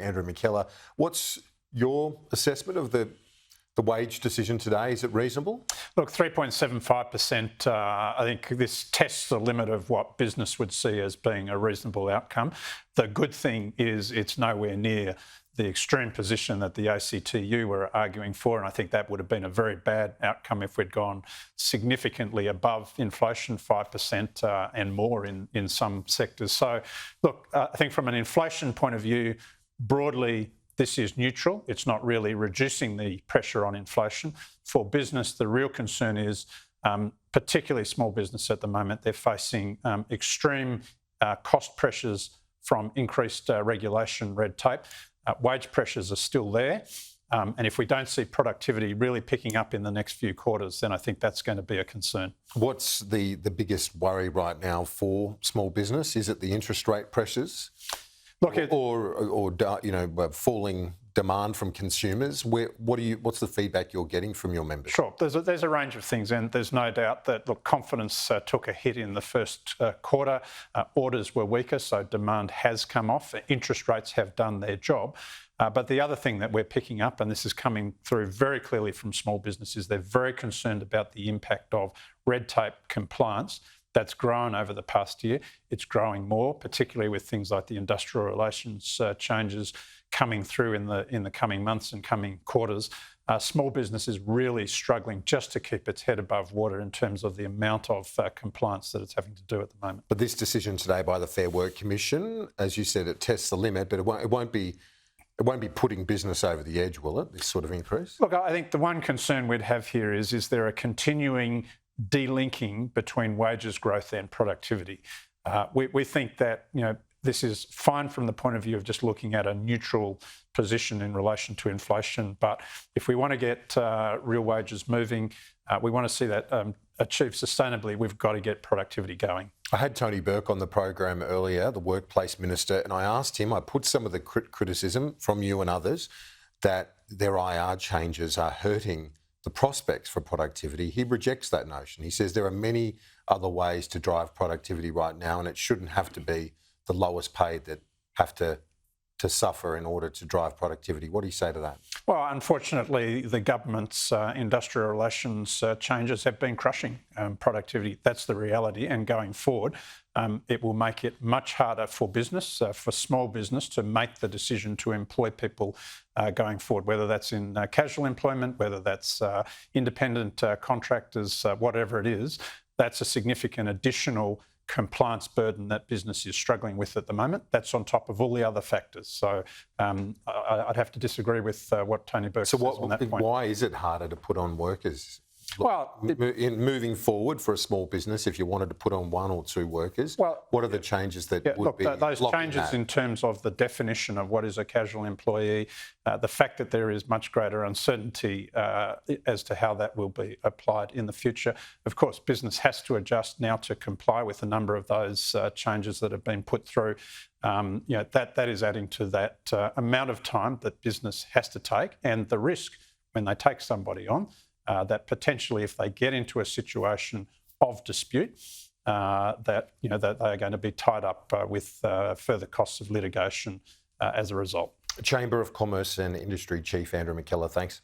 Andrew McKellar. What's your assessment of the wage decision today? Is it reasonable? Look, 3.75%, I think this tests the limit of what business would see as being a reasonable outcome. The good thing is it's nowhere near the extreme position that the ACCI were arguing for, and I think that would have been a very bad outcome if we'd gone significantly above inflation, 5% and more in some sectors. So, look, I think from an inflation point of view, broadly, this is neutral. It's not really reducing the pressure on inflation. For business, the real concern is, particularly small business at the moment, they're facing extreme cost pressures from increased regulation, red tape. Wage pressures are still there. And if we don't see productivity really picking up in the next few quarters, then I think that's going to be a concern. What's the biggest worry right now for small business? Is it the interest rate pressures? Look, or falling demand from consumers? What's the feedback you're getting from your members? Sure, there's a range of things, and there's no doubt that confidence took a hit in the first quarter. Orders were weaker, so demand has come off. Interest rates have done their job. But the other thing that we're picking up, and this is coming through very clearly from small businesses, they're very concerned about the impact of red tape compliance. That's grown over the past year. It's growing more, particularly with things like the industrial relations changes coming through in the coming months and coming quarters. Small business is really struggling just to keep its head above water in terms of the amount of compliance that it's having to do at the moment. But this decision today by the Fair Work Commission, as you said, it tests the limit, but it won't be putting business over the edge, will it, this sort of increase? Look, I think the one concern we'd have here is there a continuing delinking between wages growth and productivity. We think that this is fine from the point of view of just looking at a neutral position in relation to inflation, but if we want to get real wages moving, we want to see that achieved sustainably, we've got to get productivity going. I had Tony Burke on the program earlier, the workplace minister, and I asked him, I put some of the criticism from you and others that their IR changes are hurting the prospects for productivity. He rejects that notion. He says there are many other ways to drive productivity right now, and it shouldn't have to be the lowest paid that have to suffer in order to drive productivity. What do you say to that? Well, unfortunately, the government's industrial relations changes have been crushing productivity. That's the reality. And going forward, it will make it much harder for business, for small business, to make the decision to employ people going forward, whether that's in casual employment, whether that's independent contractors, whatever it is. That's a significant additional compliance burden that business is struggling with at the moment. That's on top of all the other factors. So I'd have to disagree with what Tony Burke says on that point. Why is it harder to put on workers? Well, in moving forward for a small business, if you wanted to put on one or two workers, what are the changes that would be those changes in terms of the definition of what is a casual employee, the fact that there is much greater uncertainty as to how that will be applied in the future. Of course, business has to adjust now to comply with a number of those changes that have been put through. That is adding to that amount of time that business has to take, and the risk when they take somebody on. That potentially, if they get into a situation of dispute, that they are going to be tied up with further costs of litigation as a result. Chamber of Commerce and Industry Chief Andrew McKellar, thanks.